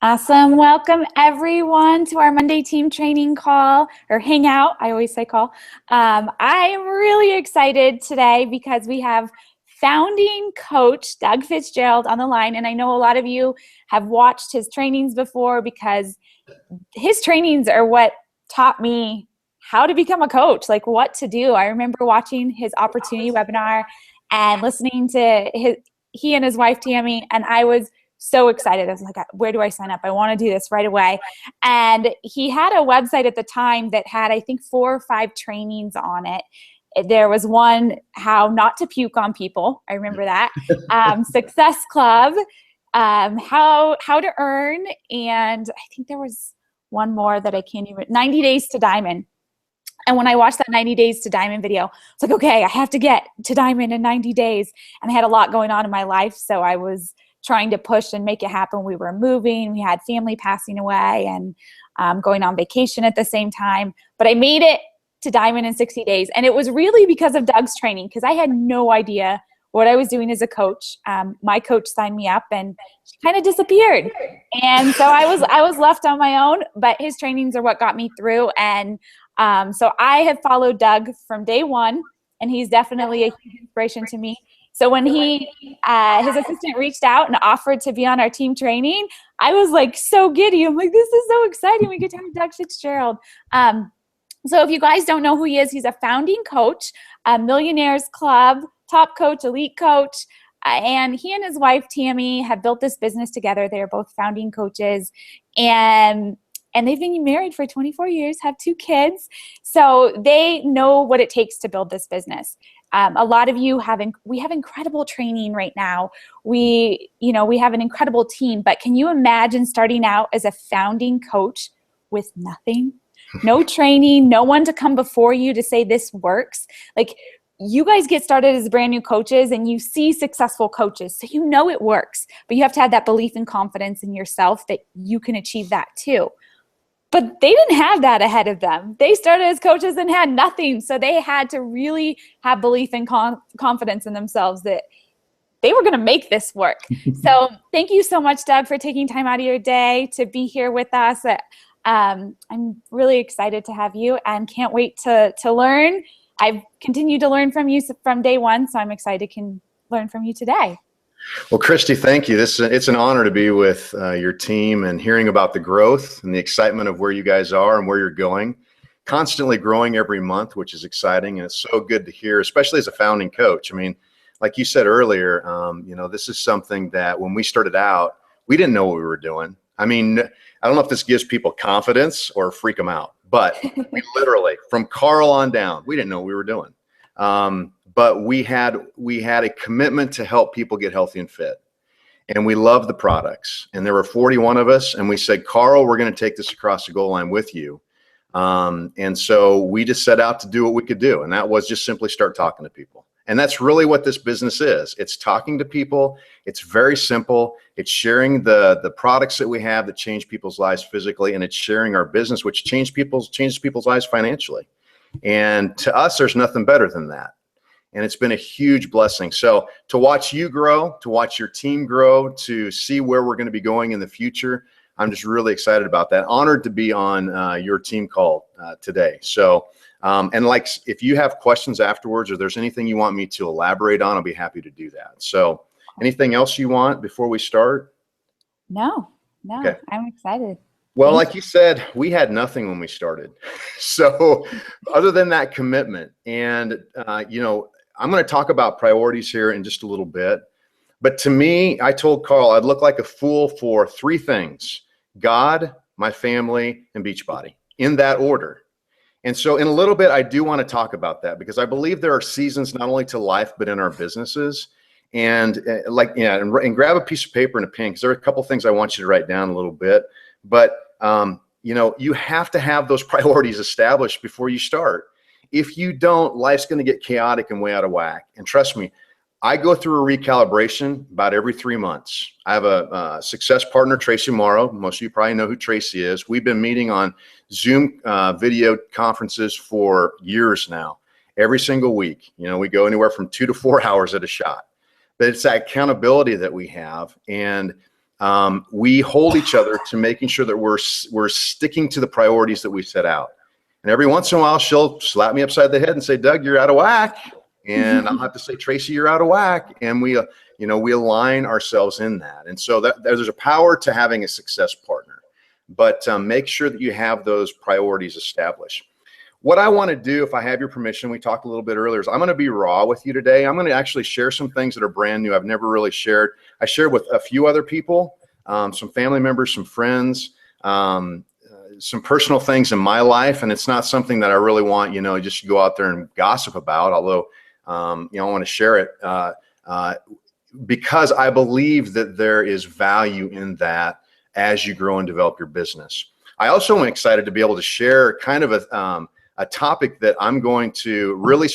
Awesome. Welcome everyone to our Monday team training call or hangout. I always say call. I'm really excited today because we have Founding Coach Doug Fitzgerald on the line. And I know a lot of you have watched his trainings before because his trainings are what taught me how to become a coach, like what to do. I remember watching his opportunity webinar and listening to he and his wife, Tammy, and I was so excited. I was like, where do I sign up? I want to do this right away. And he had a website at the time that had, I think, 4 or 5 trainings on it. There was one, how not to puke on people. I remember that. Success Club, how to earn. And I think there was one more that I can't even, 90 Days to Diamond. And when I watched that 90 Days to Diamond video, it's like, okay, I have to get to Diamond in 90 days. And I had a lot going on in my life. So I was trying to push and make it happen. We were moving, we had family passing away, and going on vacation at the same time. But I made it to Diamond in 60 days. And it was really because of Doug's training, because I had no idea what I was doing as a coach. My coach signed me up and she kind of disappeared. And so I was left on my own, but his trainings are what got me through. And so I have followed Doug from day one, and he's definitely a huge inspiration to me. So when his assistant reached out and offered to be on our team training, I was like so giddy. I'm like, this is so exciting. We get to have Doug Fitzgerald. So if you guys don't know who he is, he's a founding coach, a Millionaires Club, top coach, elite coach. And he and his wife, Tammy, have built this business together. They are both founding coaches. And they've been married for 24 years, have 2 kids. So they know what it takes to build this business. A lot of you we have incredible training right now. We have an incredible team, but can you imagine starting out as a founding coach with nothing? No training, no one to come before you to say this works. Like, you guys get started as brand new coaches and you see successful coaches, so you know it works, but you have to have that belief and confidence in yourself that you can achieve that too. But they didn't have that ahead of them. They started as coaches and had nothing. So they had to really have belief and confidence in themselves that they were going to make this work. So thank you so much, Doug, for taking time out of your day to be here with us. I'm really excited to have you and can't wait to learn. I've continued to learn from you from day one, so I'm excited to learn from you today. Well, Christy, thank you. It's an honor to be with your team and hearing about the growth and the excitement of where you guys are and where you're going. Constantly growing every month, which is exciting, and it's so good to hear, especially as a founding coach. I mean, like you said earlier, this is something that when we started out, we didn't know what we were doing. I mean, I don't know if this gives people confidence or freak them out, but we literally, from Carl on down, we didn't know what we were doing. But we had a commitment to help people get healthy and fit. And we loved the products. And there were 41 of us. And we said, Carl, we're going to take this across the goal line with you. And so we just set out to do what we could do. And that was just simply start talking to people. And that's really what this business is. It's talking to people. It's very simple. It's sharing the products that we have that change people's lives physically. And it's sharing our business, which changes people's lives financially. And to us, there's nothing better than that. And it's been a huge blessing. So to watch you grow, to watch your team grow, to see where we're going to be going in the future, I'm just really excited about that. Honored to be on your team call today. So, and like, if you have questions afterwards or there's anything you want me to elaborate on, I'll be happy to do that. So anything else you want before we start? No, okay. I'm excited. Well, like you said, we had nothing when we started. So other than that commitment, and, I'm going to talk about priorities here in just a little bit. But to me, I told Carl I'd look like a fool for 3 things: God, my family, and Beachbody, in that order. And so in a little bit, I do want to talk about that because I believe there are seasons not only to life, but in our businesses. And and grab a piece of paper and a pen, because there are a couple things I want you to write down a little bit. But, you have to have those priorities established before you start. If you don't, life's going to get chaotic and way out of whack. And trust me, I go through a recalibration about every 3 months. I have a success partner, Tracy Morrow. Most of you probably know who Tracy is. We've been meeting on Zoom video conferences for years now, every single week. We go anywhere from 2 to 4 hours at a shot. But it's that accountability that we have. And we hold each other to making sure that we're sticking to the priorities that we set out. And every once in a while, she'll slap me upside the head and say, Doug, you're out of whack. And I'll have to say, Tracy, you're out of whack. And we align ourselves in that. And so there's a power to having a success partner. But make sure that you have those priorities established. What I want to do, if I have your permission, we talked a little bit earlier, is I'm going to be raw with you today. I'm going to actually share some things that are brand new. I've never really shared. I shared with a few other people, some family members, some friends, some personal things in my life. And it's not something that I really want, just to go out there and gossip about, although, I want to share it because I believe that there is value in that as you grow and develop your business. I also am excited to be able to share kind of a topic that I'm going to really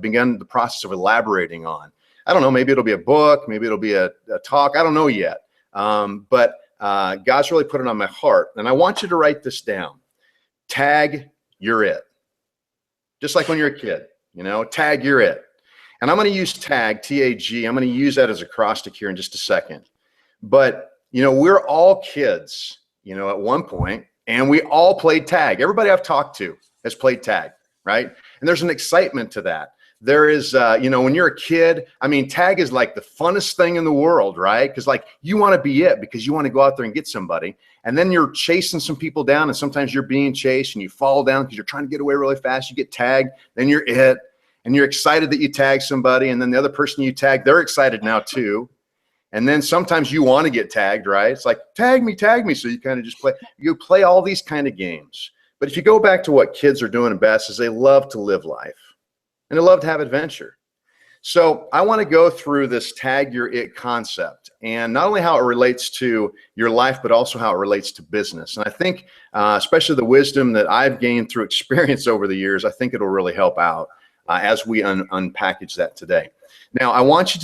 begin the process of elaborating on. I don't know, maybe it'll be a book, maybe it'll be a talk. I don't know yet. But God's really put it on my heart. And I want you to write this down. Tag, you're it. Just like when you're a kid, tag, you're it. And I'm going to use tag, T-A-G. I'm going to use that as acrostic here in just a second. But, we're all kids, at one point, and we all played tag. Everybody I've talked to has played tag, right? And there's an excitement to that. There is, when you're a kid, tag is like the funnest thing in the world, right? Because you want to be it because you want to go out there and get somebody. And then you're chasing some people down, and sometimes you're being chased and you fall down because you're trying to get away really fast. You get tagged, then you're it. And you're excited that you tag somebody. And then the other person you tag, they're excited now too. And then sometimes you want to get tagged, right? It's like, tag me. So you kind of just play all these kind of games. But if you go back to what kids are doing best is they love to live life and they love to have adventure. So I want to go through this tag your it concept and not only how it relates to your life, but also how it relates to business. And I think, especially the wisdom that I've gained through experience over the years, I think it'll really help out as we unpackage that today. Now, I want you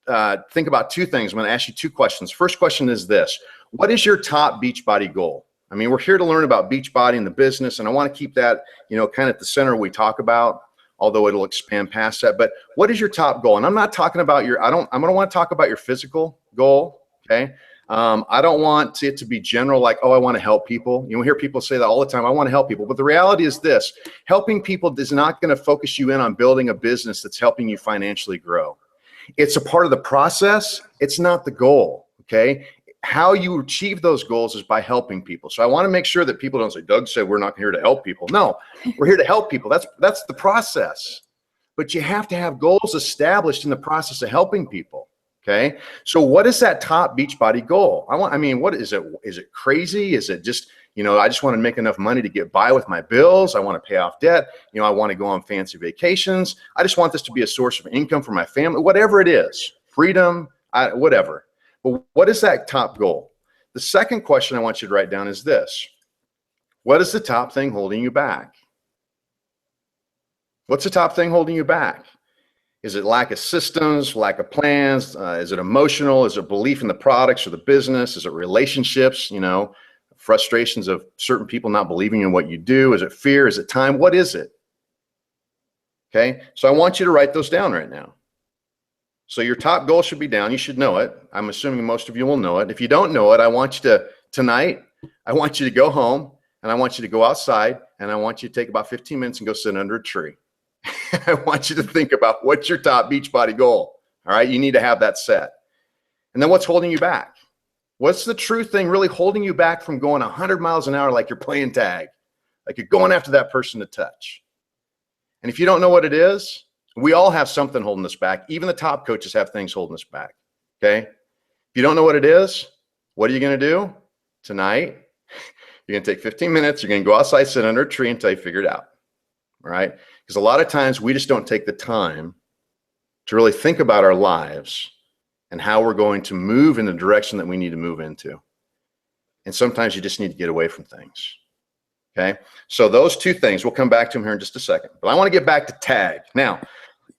to think about two things. I'm going to ask you two questions. First question is this. What is your top Beachbody goal? We're here to learn about Beachbody and the business, and I want to keep that, kind of at the center we talk about, although it'll expand past that. But what is your top goal? And I'm not talking about I'm going to want to talk about your physical goal, okay? I don't want it to be general, like, oh, I want to help people. You hear people say that all the time, I want to help people. But the reality is this, helping people is not going to focus you in on building a business that's helping you financially grow. It's a part of the process. It's not the goal, okay? How you achieve those goals is by helping people. So I want to make sure that people don't say, Doug said we're not here to help people. No, we're here to help people. That's the process. But you have to have goals established in the process of helping people, okay? So what is that top Beachbody goal? What is it? Is it crazy? Is it just, I just want to make enough money to get by with my bills. I want to pay off debt. I want to go on fancy vacations. I just want this to be a source of income for my family, whatever it is, freedom, whatever. But what is that top goal? The second question I want you to write down is this. What is the top thing holding you back? What's the top thing holding you back? Is it lack of systems, lack of plans? Is it emotional? Is it belief in the products or the business? Is it relationships? Frustrations of certain people not believing in what you do? Is it fear? Is it time? What is it? Okay, so I want you to write those down right now. So your top goal should be down. You should know it. I'm assuming most of you will know it. If you don't know it, I want you to, tonight, I want you to go home and I want you to go outside and I want you to take about 15 minutes and go sit under a tree. I want you to think about what's your top Beachbody goal. All right, you need to have that set. And then what's holding you back? What's the true thing really holding you back from going 100 miles an hour like you're playing tag, like you're going after that person to touch? And if you don't know what it is, we all have something holding us back. Even the top coaches have things holding us back, okay? If you don't know what it is, what are you going to do? Tonight, you're going to take 15 minutes. You're going to go outside, sit under a tree until you figure it out, all right? Because a lot of times we just don't take the time to really think about our lives and how we're going to move in the direction that we need to move into. And sometimes you just need to get away from things, okay? So those two things, we'll come back to them here in just a second. But I want to get back to tag. Now,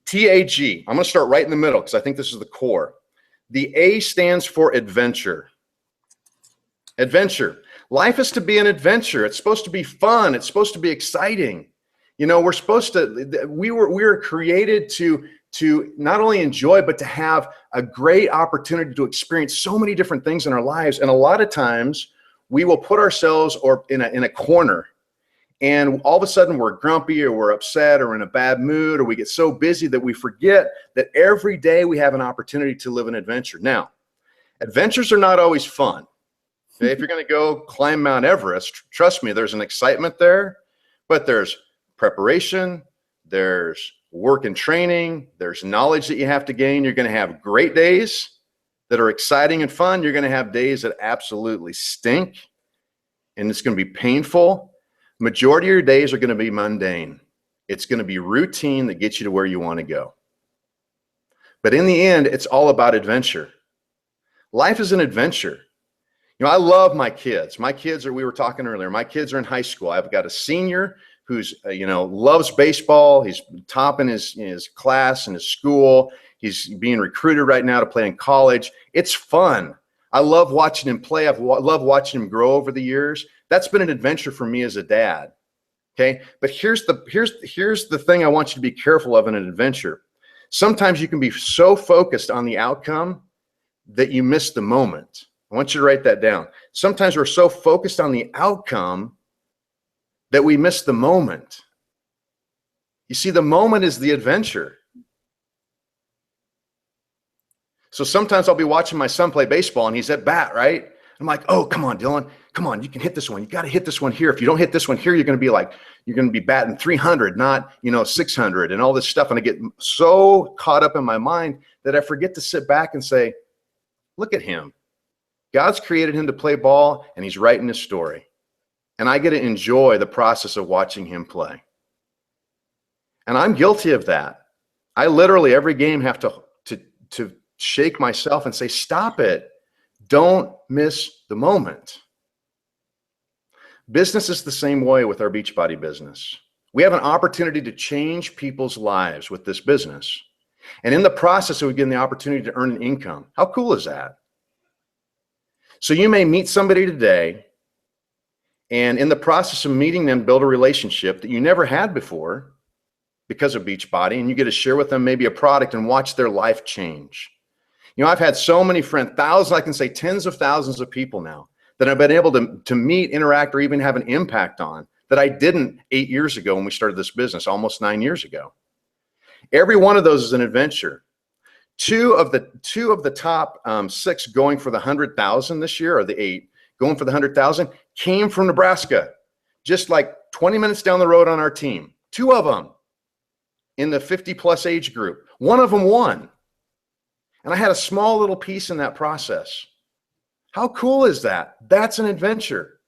T-A-G, I'm going to start right in the middle because I think this is the core. The A stands for adventure. Adventure. Life is to be an adventure. It's supposed to be fun. It's supposed to be exciting. We're supposed to, we were created to to not only enjoy, but to have a great opportunity to experience so many different things in our lives. And a lot of times we will put ourselves in a corner, and all of a sudden we're grumpy or we're upset or in a bad mood, or we get so busy that we forget that every day we have an opportunity to live an adventure. Now, adventures are not always fun. Okay? If you're going to go climb Mount Everest, trust me, there's an excitement there, but there's preparation, there's work and training, there's knowledge that you have to gain. You're going to have great days that are exciting and fun. You're going to have days that absolutely stink, and it's going to be painful. Majority of your days are going to be mundane. It's going to be routine that gets you to where you want to go. But in the end, it's all about adventure. Life is an adventure. You know, I love my kids. My kids we were talking earlier, my kids are in high school. I've got a senior who's, loves baseball. He's top in his class and his school. He's being recruited right now to play in college. It's fun. I love watching him play. I've loved watching him grow over the years. That's been an adventure for me as a dad. Okay. But here's the thing I want you to be careful of in an adventure. Sometimes you can be so focused on the outcome that you miss the moment. I want you to write that down. Sometimes we're so focused on the outcome that we miss the moment. You see, the moment is the adventure. So sometimes I'll be watching my son play baseball and he's at bat, right? I'm like, oh, come on, Dylan. Come on, you can hit this one. You got to hit this one here. If you don't hit this one here, you're going to be batting 300, not, 600 and all this stuff. And I get so caught up in my mind that I forget to sit back and say, look at him. God's created him to play ball, and he's writing his story. And I get to enjoy the process of watching him play. And I'm guilty of that. I literally every game have to shake myself and say, stop it. Don't miss the moment. Business is the same way with our Beachbody business. We have an opportunity to change people's lives with this business. And in the process, we get the opportunity to earn an income. How cool is that? So you may meet somebody today, and in the process of meeting them, build a relationship that you never had before because of Beachbody, and you get to share with them maybe a product and watch their life change. I've had so many friends, thousands, I can say tens of thousands of people now that I've been able to meet, interact, or even have an impact on that I didn't 8 years ago when we started this business, almost 9 years ago. Every one of those is an adventure. Two of the top 6 going for the 100,000 this year, or the 8 going for the 100,000, came from Nebraska, just like 20 minutes down the road on our team. 2 of them in the 50+ age group. One of them won. And I had a small little piece in that process. How cool is that? That's an adventure.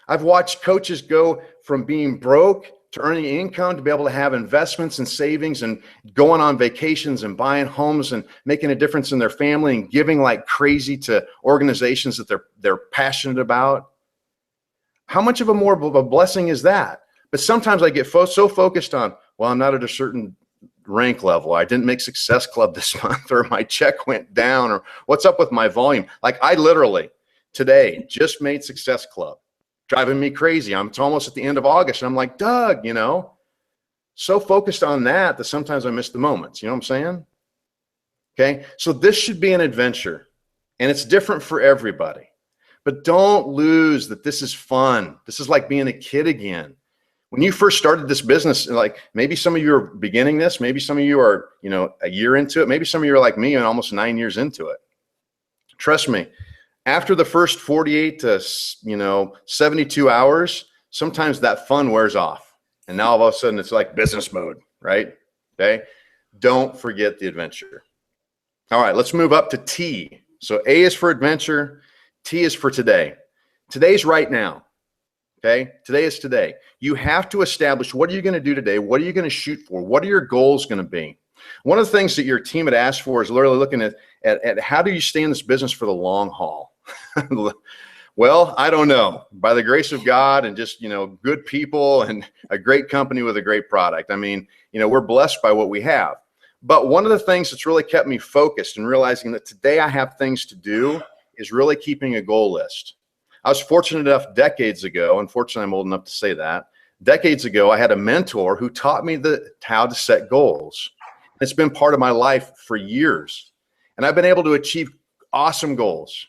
I've watched coaches go from being broke to earning income, to be able to have investments and savings and going on vacations and buying homes and making a difference in their family and giving like crazy to organizations that they're passionate about. How much of a blessing is that? But sometimes I get so focused on, well, I'm not at a certain rank level. I didn't make Success Club this month, or my check went down, or what's up with my volume? Like I literally today just made Success Club. Driving me crazy. It's almost at the end of August, and I'm like, Doug, so focused on that sometimes I miss the moments. You know what I'm saying? Okay. So this should be an adventure, and it's different for everybody, but don't lose that this is fun. This is like being a kid again. When you first started this business, like maybe some of you are beginning this, maybe some of you are, a year into it. Maybe some of you are like me and almost 9 years into it. Trust me. After the first 48 to 72 hours, sometimes that fun wears off. And now all of a sudden it's like business mode, right? Okay. Don't forget the adventure. All right, let's move up to T. So A is for adventure. T is for today. Today's right now. Okay. Today is today. You have to establish, what are you going to do today? What are you going to shoot for? What are your goals going to be? One of the things that your team had asked for is literally looking at how do you stay in this business for the long haul? Well, I don't know. By the grace of God and just, good people and a great company with a great product. I mean, we're blessed by what we have. But one of the things that's really kept me focused and realizing that today I have things to do is really keeping a goal list. I was fortunate enough decades ago, unfortunately I'm old enough to say that, decades ago I had a mentor who taught me how to set goals. It's been part of my life for years. And I've been able to achieve awesome goals.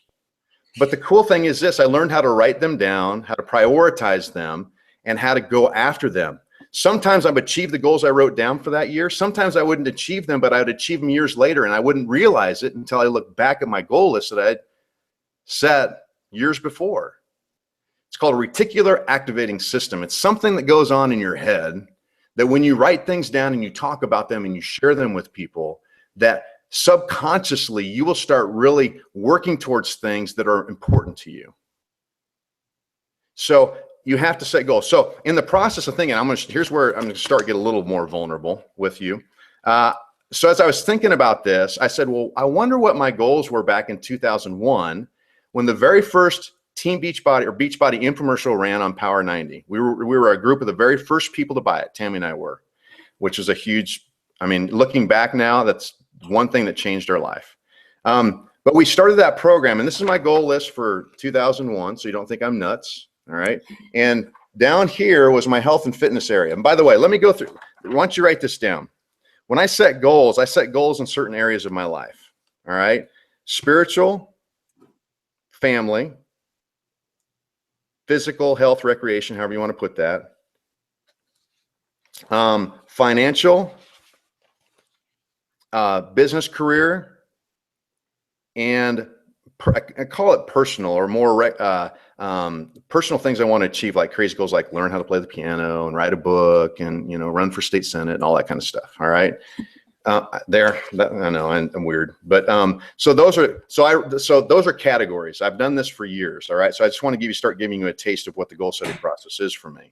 But the cool thing is this, I learned how to write them down, how to prioritize them, and how to go after them. Sometimes I've achieved the goals I wrote down for that year. Sometimes I wouldn't achieve them, but I would achieve them years later, and I wouldn't realize it until I look back at my goal list that I had set years before. It's called a reticular activating system. It's something that goes on in your head that when you write things down and you talk about them and you share them with people, that subconsciously you will start really working towards things that are important to you. So you have to set goals. So in the process of thinking, here's where I'm going to start get a little more vulnerable with you. So as I was thinking about this, I said, well, I wonder what my goals were back in 2001 when the very first Team Beachbody or Beachbody infomercial ran on Power 90. We were a group of the very first people to buy it. Tammy and I were, which is a huge, I mean, looking back now, that's one thing that changed our life. But we started that program, and this is my goal list for 2001, so you don't think I'm nuts, all right? And down here was my health and fitness area. And by the way, let me go through, why don't you write this down? When I set goals in certain areas of my life, all right? Spiritual, family, physical, health, recreation, however you want to put that. Financial, business career, and I call it personal or more personal things I want to achieve, like crazy goals, like learn how to play the piano and write a book and, you know, run for state senate and all that kind of stuff. All right. I know I'm weird, but so those are categories. I've done this for years. All right. So I just want to start giving you a taste of what the goal setting process is for me.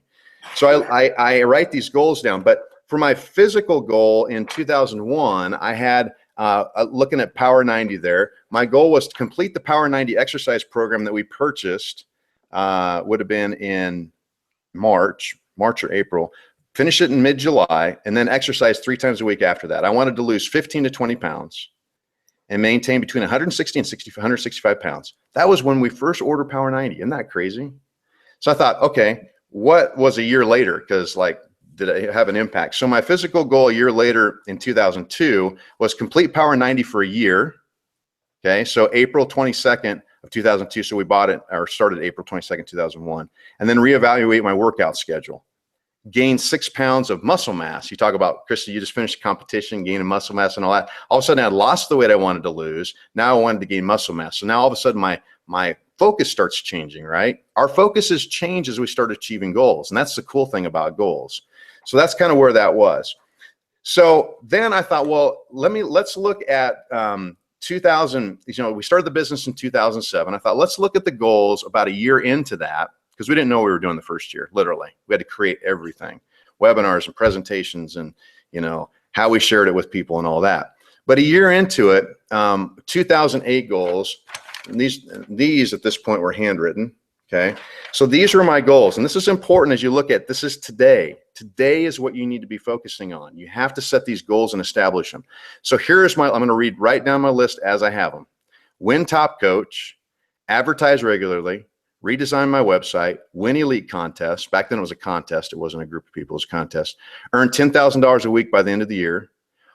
So I write these goals down, but for my physical goal in 2001, I had looking at Power 90 there. My goal was to complete the Power 90 exercise program that we purchased, would have been in March or April. Finish it in mid-July, and then exercise 3 times a week after that. I wanted to lose 15 to 20 pounds and maintain between 160 and 165 pounds. That was when we first ordered Power 90. Isn't that crazy? So I thought, okay, what was a year later? Because like, did it have an impact? So my physical goal a year later in 2002 was complete Power 90 for a year. Okay, so April 22nd of 2002. So we bought it or started April 22nd, 2001, and then reevaluate my workout schedule. Gain 6 pounds of muscle mass. You talk about, Christy, you just finished a competition, gaining muscle mass and all that. All of a sudden I lost the weight I wanted to lose. Now I wanted to gain muscle mass. So now all of a sudden my focus starts changing, right? Our focuses change as we start achieving goals. And that's the cool thing about goals. So that's kind of where that was. So then I thought, well, let's look at 2000, you know, we started the business in 2007. I thought, let's look at the goals about a year into that, because we didn't know what we were doing the first year, literally. We had to create everything, webinars and presentations and, you know, how we shared it with people and all that. But a year into it, 2008 goals, and these at this point were handwritten, okay? So these were my goals, and this is important as you look at, this is today. Today is what you need to be focusing on. You have to set these goals and establish them. So here's I'm gonna read right down my list as I have them. Win top coach, advertise regularly, redesign my website, win elite contests. Back then it was a contest. It wasn't a group of people, it was a contest. Earn $10,000 a week by the end of the year.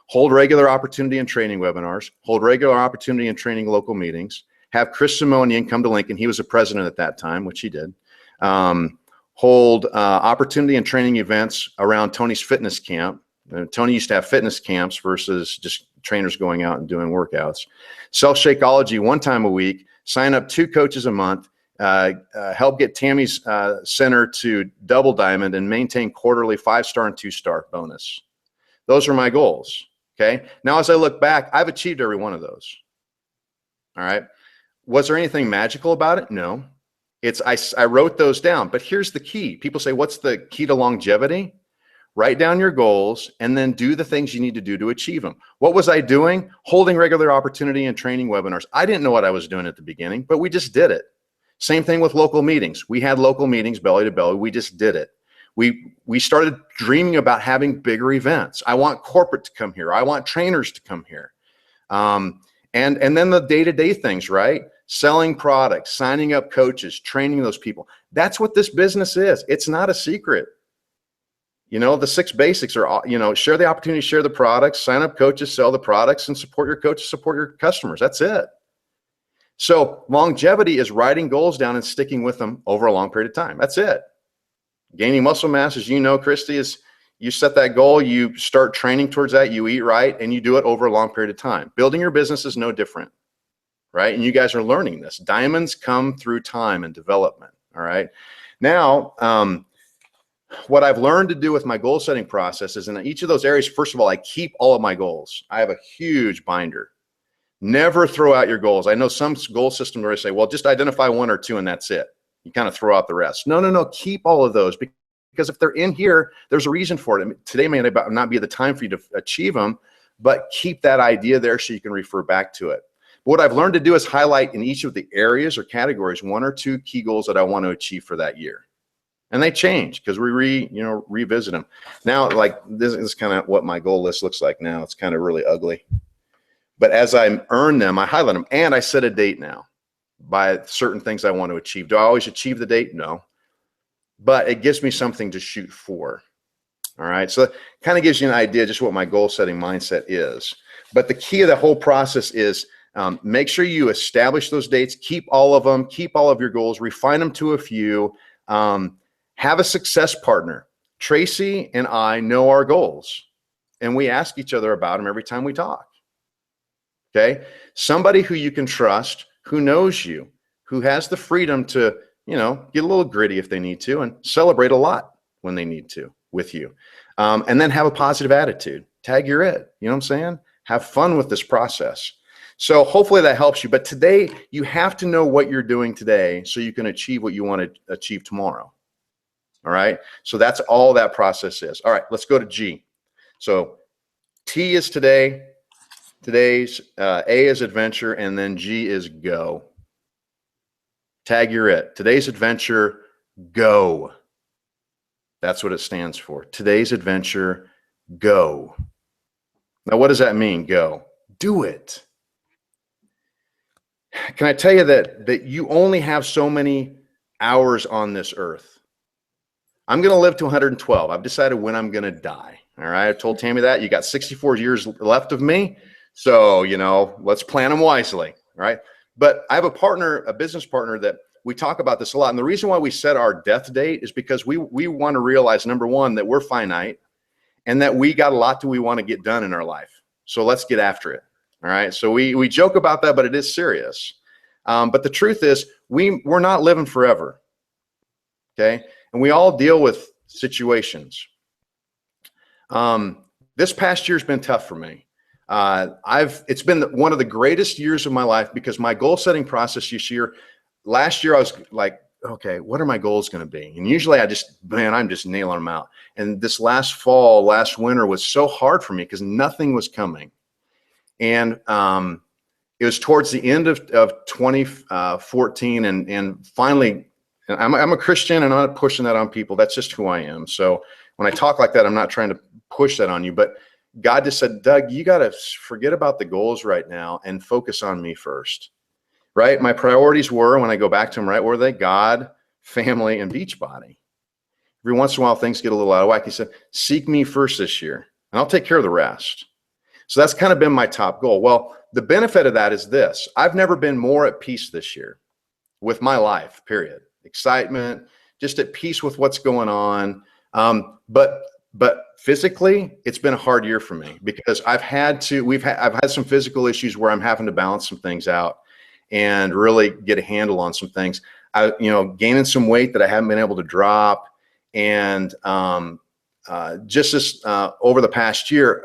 Hold regular opportunity and training webinars. Hold regular opportunity and training local meetings. Have Chris Simonian come to Lincoln. He was a president at that time, which he did. Hold opportunity and training events around Tony's fitness camp. Tony used to have fitness camps versus just trainers going out and doing workouts. Sell Shakeology 1 time a week. Sign up 2 coaches a month. Help get Tammy's center to double diamond and maintain quarterly 5-star and 2-star bonus. Those are my goals. Okay. Now, as I look back, I've achieved every one of those. All right. Was there anything magical about it? No. I wrote those down, but here's the key. People say, what's the key to longevity? Write down your goals and then do the things you need to do to achieve them. What was I doing? Holding regular opportunity and training webinars. I didn't know what I was doing at the beginning, but we just did it. Same thing with local meetings. We had local meetings belly to belly. We just did it. We started dreaming about having bigger events. I want corporate to come here. I want trainers to come here. And then the day-to-day things, right? Selling products, signing up coaches, training those people. That's what this business is. It's not a secret. You know, the 6 basics are, you know, share the opportunity, share the products, sign up coaches, sell the products, and support your coaches, support your customers. That's it. So longevity is writing goals down and sticking with them over a long period of time. That's it. Gaining muscle mass, as you know, Christy, is you set that goal, you start training towards that, you eat right, and you do it over a long period of time. Building your business is no different, right? And you guys are learning this. Diamonds come through time and development, all right? Now, what I've learned to do with my goal setting process is in each of those areas, first of all, I keep all of my goals. I have a huge binder. Never throw out your goals. I know some goal systems where I say, well, just identify 1 or 2 and that's it. You kind of throw out the rest. No. Keep all of those, because if they're in here, there's a reason for it. I mean, today may not be the time for you to achieve them, but keep that idea there so you can refer back to it. But what I've learned to do is highlight in each of the areas or categories 1 or 2 key goals that I want to achieve for that year. And they change because we revisit them. Now, like this is kind of what my goal list looks like now. It's kind of really ugly. But as I earn them, I highlight them, and I set a date now by certain things I want to achieve. Do I always achieve the date? No. But it gives me something to shoot for. All right. So it kind of gives you an idea just what my goal setting mindset is. But the key of the whole process is make sure you establish those dates, keep all of them, keep all of your goals, refine them to a few, have a success partner. Tracy and I know our goals, and we ask each other about them every time we talk. Okay. Somebody who you can trust, who knows you, who has the freedom to, you know, get a little gritty if they need to and celebrate a lot when they need to with you. And then have a positive attitude. Tag you're it. You know what I'm saying? Have fun with this process. So hopefully that helps you. But today you have to know what you're doing today so you can achieve what you want to achieve tomorrow. All right. So that's all that process is. All right. Let's go to G. So T is today. Today's A is adventure, and then G is go. Tag you're it. Today's adventure, go. That's what it stands for. Today's adventure, go. Now, what does that mean, go? Do it. Can I tell you that you only have so many hours on this earth? I'm going to live to 112. I've decided when I'm going to die. All right. I told Tammy that. You got 64 years left of me. So, you know, let's plan them wisely. All right. But I have a partner, a business partner, that we talk about this a lot. And the reason why we set our death date is because we want to realize, number one, that we're finite and that we got a lot that we want to get done in our life. So let's get after it. All right. So we joke about that, but it is serious. But the truth is we're not living forever. Okay. And we all deal with situations. This past year has been tough for me. It's been one of the greatest years of my life because my goal setting process last year I was like, okay, what are my goals going to be? And usually I'm just nailing them out. And this last winter was so hard for me because nothing was coming. And it was towards the end of 2014 and finally, I'm a Christian and I'm not pushing that on people. That's just who I am. So when I talk like that, I'm not trying to push that on you, but God just said, Doug, you got to forget about the goals right now and focus on me first, right? My priorities were, when I go back to them, right, were they? God, family, and Beachbody. Every once in a while, things get a little out of whack. He said, seek me first this year, and I'll take care of the rest. So that's kind of been my top goal. Well, the benefit of that is this. I've never been more at peace this year with my life, period. Excitement, just at peace with what's going on. But physically, it's been a hard year for me because I've had some physical issues where I'm having to balance some things out and really get a handle on some things. Gaining some weight that I haven't been able to drop. And just this over the past year,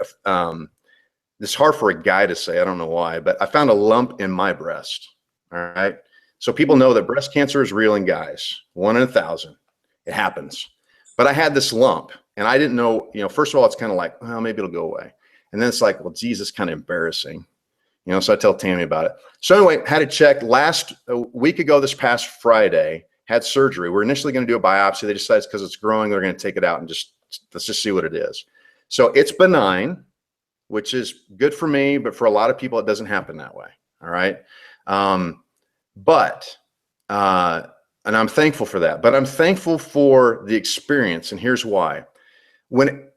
it's hard for a guy to say, I don't know why, but I found a lump in my breast. All right. So people know that breast cancer is real in guys, 1 in 1,000. It happens. But I had this lump and I didn't know, first of all, it's kind of like, well, maybe it'll go away. And then it's like, well, geez, it's kind of embarrassing. So I tell Tammy about it. So anyway, had it checked a week ago, this past Friday, had surgery. We're initially going to do a biopsy. They decided because it's growing, they're going to take it out and let's just see what it is. So it's benign, which is good for me, but for a lot of people, it doesn't happen that way. All right. And I'm thankful for that, but I'm thankful for the experience. And here's why. when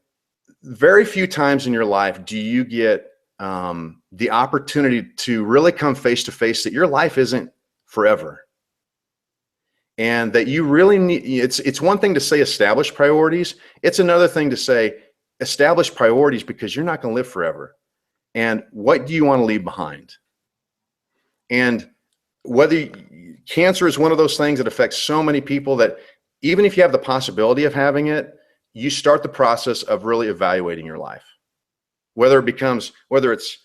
very few times in your life do you get the opportunity to really come face to face that your life isn't forever. And that you really need, it's one thing to say establish priorities. It's another thing to say establish priorities because you're not going to live forever. And what do you want to leave behind? And whether cancer is one of those things that affects so many people that even if you have the possibility of having it, you start the process of really evaluating your life. Whether it's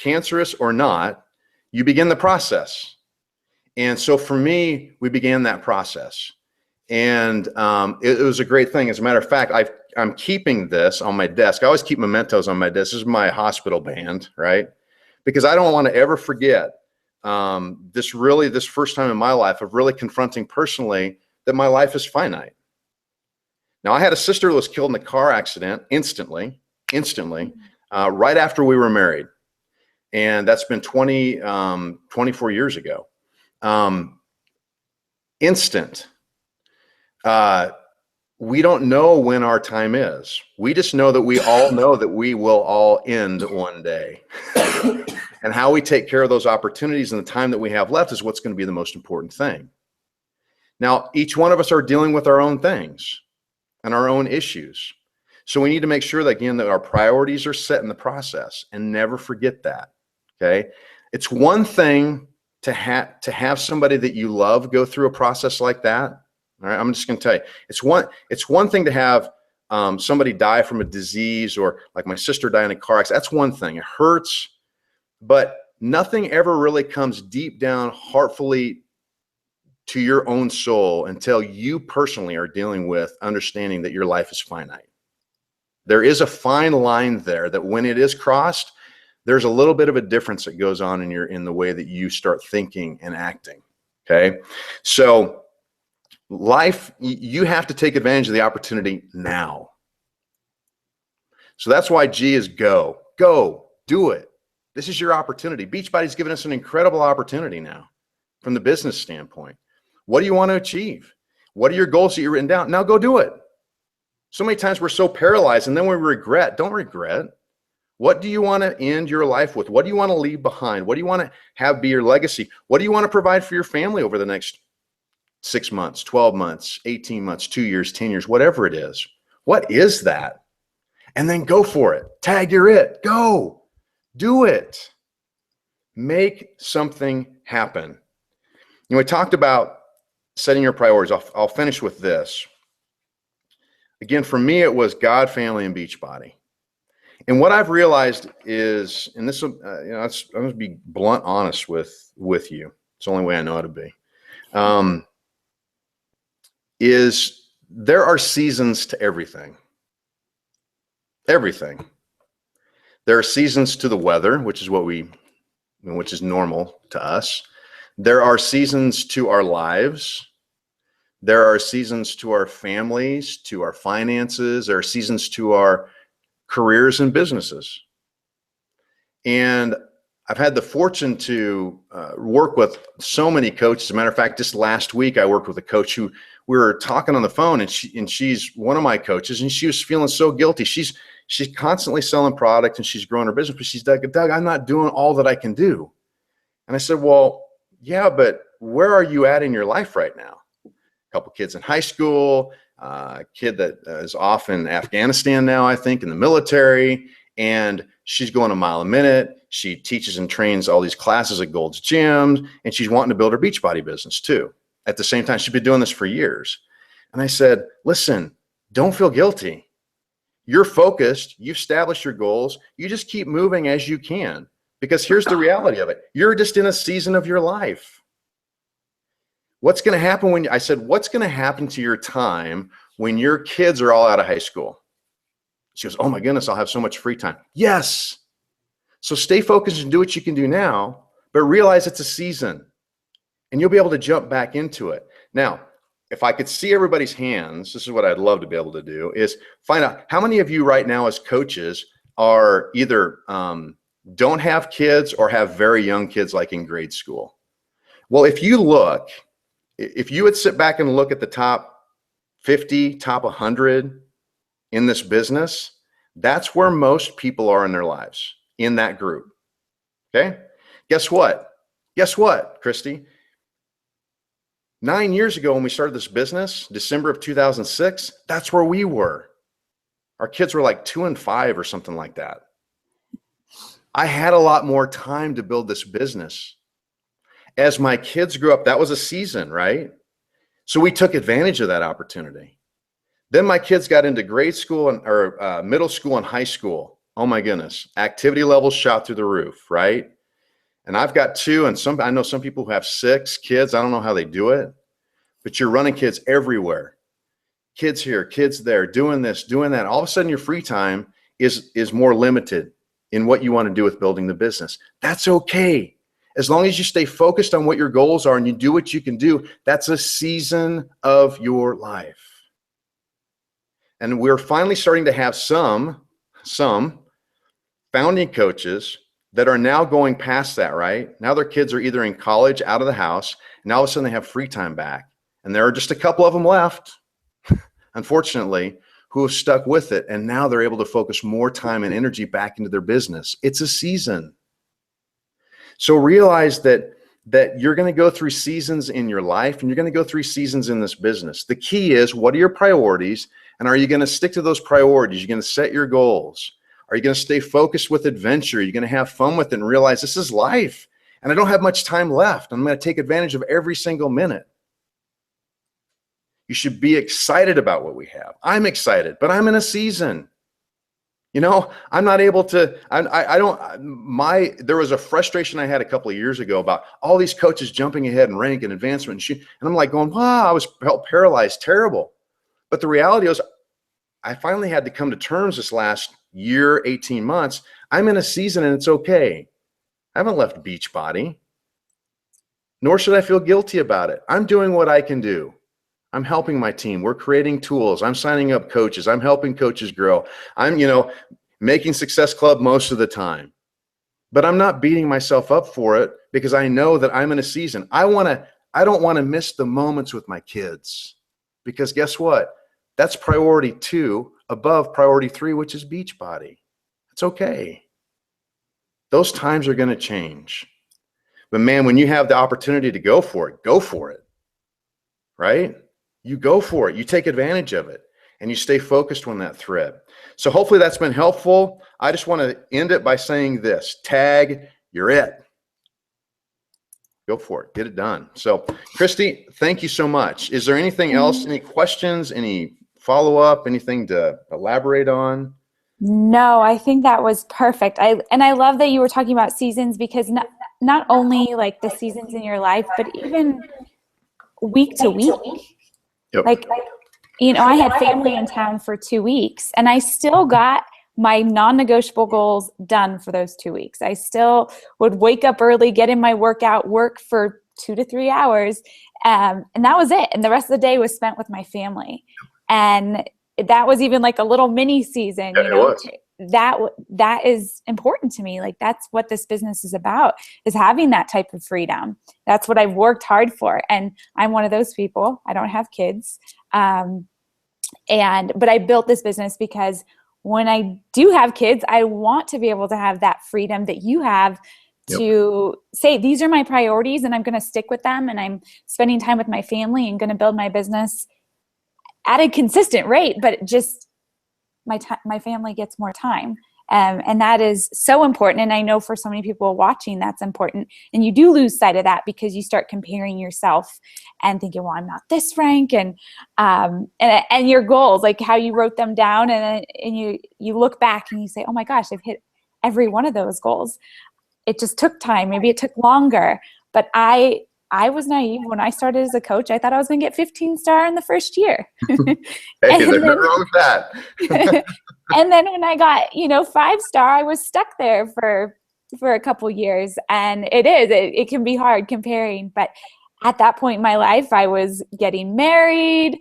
cancerous or not, you begin the process. And so for me, we began that process. And it was a great thing. As a matter of fact, I'm keeping this on my desk. I always keep mementos on my desk. This is my hospital band, right? Because I don't want to ever forget this first time in my life of really confronting personally that my life is finite. Now, I had a sister who was killed in a car accident instantly, right after we were married. And that's been 24 years ago. Instant. We don't know when our time is. We just know that we all know that we will all end one day. And how we take care of those opportunities and the time that we have left is what's going to be the most important thing. Now, each one of us are dealing with our own things and our own issues. So we need to make sure that, again, that our priorities are set in the process, and never forget that, okay? It's one thing to have somebody that you love go through a process like that. All right, I'm just going to tell you, it's one thing to have somebody die from a disease, or like my sister die in a car accident. That's one thing. It hurts, but nothing ever really comes deep down heartfully to your own soul until you personally are dealing with understanding that your life is finite. There is a fine line there that when it is crossed, there's a little bit of a difference that goes on in the way that you start thinking and acting. Okay. So life, you have to take advantage of the opportunity now. So that's why G is go, do it. This is your opportunity. Beachbody's given us an incredible opportunity now from the business standpoint. What do you want to achieve? What are your goals that you've written down? Now go do it. So many times we're so paralyzed, and then we regret. Don't regret. What do you want to end your life with? What do you want to leave behind? What do you want to have be your legacy? What do you want to provide for your family over the next 6 months, 12 months, 18 months, 2 years, 10 years, whatever it is? What is that? And then go for it. Tag, you're it. Go. Do it. Make something happen. You know, we talked about setting your priorities. I'll finish with this. Again, for me, it was God, family, and Beachbody. And what I've realized is, and this, I'm going to be blunt, honest with you. It's the only way I know how to be. Is there are seasons to everything. Everything. There are seasons to the weather, which is normal to us. There are seasons to our lives. There are seasons to our families, to our finances. There are seasons to our careers and businesses. And I've had the fortune to work with so many coaches. As a matter of fact, just last week, I worked with a coach who we were talking on the phone, and she's one of my coaches, and she was feeling so guilty. She's constantly selling product, and she's growing her business, but she's like, Doug, I'm not doing all that I can do. And I said, well, yeah, but where are you at in your life right now? A couple kids in high school, a kid that is off in Afghanistan now, I think, in the military, and she's going a mile a minute. She teaches and trains all these classes at Gold's Gym, and she's wanting to build her Beachbody business too. At the same time, she's been doing this for years. And I said, listen, don't feel guilty. You're focused. You've established your goals. You just keep moving as you can, because here's the reality of it. You're just in a season of your life. What's going to happen what's going to happen to your time when your kids are all out of high school? She goes, oh my goodness, I'll have so much free time. Yes. So stay focused and do what you can do now, but realize it's a season and you'll be able to jump back into it. Now, if I could see everybody's hands, this is what I'd love to be able to do, is find out how many of you right now as coaches are either don't have kids or have very young kids, like in grade school. Well, if you would sit back and look at the top 50, top 100, in this business, that's where most people are in their lives, in that group. Okay? Guess what? Guess what, Christy? 9 years ago when we started this business, December of 2006, that's where we were. Our kids were like 2 and 5 or something like that. I had a lot more time to build this business. As my kids grew up, that was a season, right? So we took advantage of that opportunity. Then my kids got into grade school or middle school and high school. Oh my goodness, activity levels shot through the roof, right? And I've got 2, and I know some people who have 6 kids. I don't know how they do it, but you're running kids everywhere. Kids here, kids there, doing this, doing that. All of a sudden your free time is more limited in what you want to do with building the business. That's okay. As long as you stay focused on what your goals are and you do what you can do, that's a season of your life. And we're finally starting to have some founding coaches that are now going past that, right? Now their kids are either in college, out of the house, and all of a sudden they have free time back. And there are just a couple of them left, unfortunately, who have stuck with it. And now they're able to focus more time and energy back into their business. It's a season. So realize that you're going to go through seasons in your life, and you're going to go through seasons in this business. The key is, what are your priorities? And are you going to stick to those priorities? You're going to set your goals. Are you going to stay focused with adventure? You're going to have fun with it and realize this is life, and I don't have much time left. I'm going to take advantage of every single minute. You should be excited about what we have. I'm excited, but I'm in a season. You know, I'm not able to, there was a frustration I had a couple of years ago about all these coaches jumping ahead in rank and advancement. And I'm like going, wow, I felt paralyzed, terrible. But the reality is, I finally had to come to terms this last year, 18 months. I'm in a season and it's okay. I haven't left Beachbody, nor should I feel guilty about it. I'm doing what I can do. I'm helping my team. We're creating tools. I'm signing up coaches. I'm helping coaches grow. I'm, making Success Club most of the time. But I'm not beating myself up for it, because I know that I'm in a season. I don't want to miss the moments with my kids, because guess what? That's priority 2 above priority 3, which is Beachbody. It's okay. Those times are going to change. But man, when you have the opportunity to go for it, right? You go for it. You take advantage of it, and you stay focused on that thread. So hopefully that's been helpful. I just want to end it by saying this: tag, you're it. Go for it. Get it done. So Christy, thank you so much. Is there anything else? Any questions? Any follow-up? Anything to elaborate on? No, I think that was perfect. I love that you were talking about seasons, because not only like the seasons in your life, but even week to week. Yep. Like, I had family in town for 2 weeks, and I still got my non-negotiable goals done for those 2 weeks. I still would wake up early, get in my workout, work for 2 to 3 hours, and that was it. And the rest of the day was spent with my family. And that was even like a little mini season, Yeah, it was. That is important to me. Like, that's what this business is about, is having that type of freedom. That's what I've worked hard for. And I'm one of those people. I don't have kids. But I built this business because when I do have kids, I want to be able to have that freedom that you have to say, these are my priorities and I'm going to stick with them, and I'm spending time with my family and going to build my business at a consistent rate, but just my family gets more time. And that is so important. And I know for so many people watching, that's important. And you do lose sight of that because you start comparing yourself and thinking, well, I'm not this rank. And your goals, like how you wrote them down, and you look back and you say, oh my gosh, I've hit every one of those goals. It just took time. Maybe it took longer, but I was naive when I started as a coach. I thought I was going to get 15-star in the first year. Hey, there's nothing wrong with that. And then when I got, 5-star, I was stuck there for a couple years. And it can be hard comparing. But at that point in my life, I was getting married.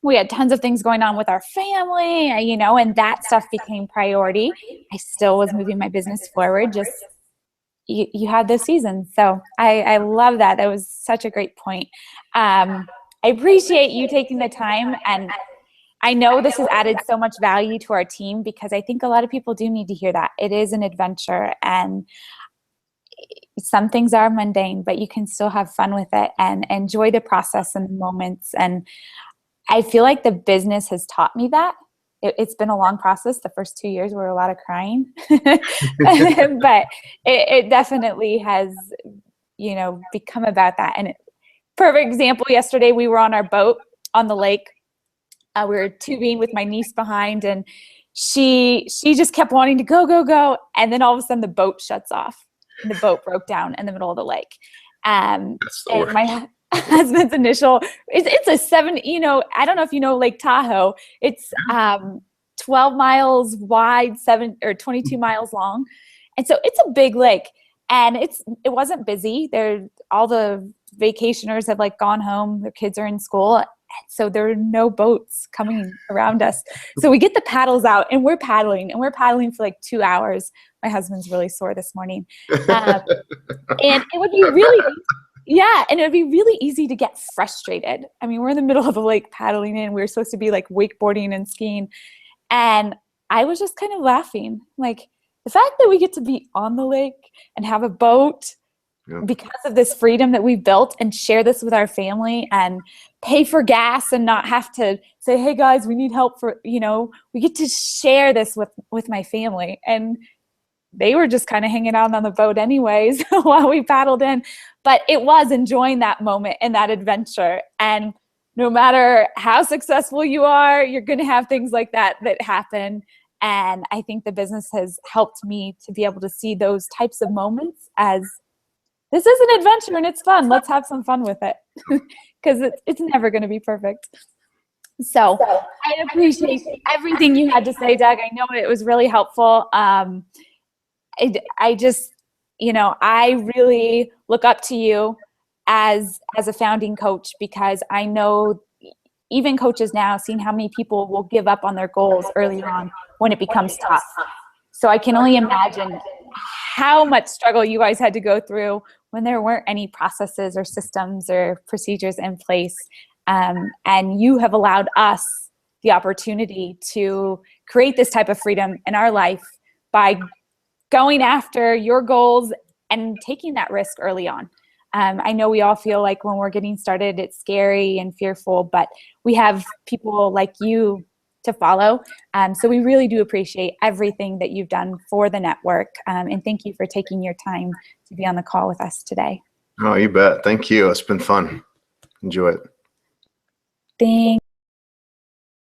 We had tons of things going on with our family, and that stuff became priority. I still was moving my business forward, just you had this season. So I love that. That was such a great point. I appreciate you taking the time and I know this has added so much value to our team because I think a lot of people do need to hear that. It is an adventure, and some things are mundane, but you can still have fun with it and enjoy the process and the moments. And I feel like the business has taught me that. It's been a long process. The first 2 years were a lot of crying, but it definitely has, become about that. And perfect example, yesterday we were on our boat on the lake. We were tubing with my niece behind, and she just kept wanting to go, go, go. And then all of a sudden the boat shuts off. And the boat broke down in the middle of the lake. And my husband's initial, it's a 7, I don't know if you know Lake Tahoe. It's 12 miles wide, 22 miles long. And so it's a big lake. And it wasn't busy. All the vacationers have gone home. Their kids are in school. So there are no boats coming around us. So we get the paddles out and we're paddling for 2 hours. My husband's really sore this morning. And it would be really easy to get frustrated. I mean, we're in the middle of the lake paddling in. We were supposed to be wakeboarding and skiing. And I was just kind of laughing. The fact that we get to be on the lake and have a boat because of this freedom that we've built and share this with our family and pay for gas and not have to say, hey guys, we need help we get to share this with my family. And they were just kind of hanging out on the boat anyways while we paddled in. But it was enjoying that moment and that adventure. And no matter how successful you are, you're going to have things like that happen. And I think the business has helped me to be able to see those types of moments as this is an adventure and it's fun. Let's have some fun with it because it's never going to be perfect. So I appreciate everything you had to say, Doug. I know it was really helpful. I just, I really look up to you as a founding coach because I know even coaches now, seeing how many people will give up on their goals early on when it becomes tough. So I can only imagine how much struggle you guys had to go through when there weren't any processes or systems or procedures in place. And you have allowed us the opportunity to create this type of freedom in our life by going after your goals and taking that risk early on. I know we all feel like when we're getting started, it's scary and fearful, but we have people like you to follow. So we really do appreciate everything that you've done for the network. And thank you for taking your time to be on the call with us today. Oh, you bet. Thank you. It's been fun. Enjoy it. Thanks.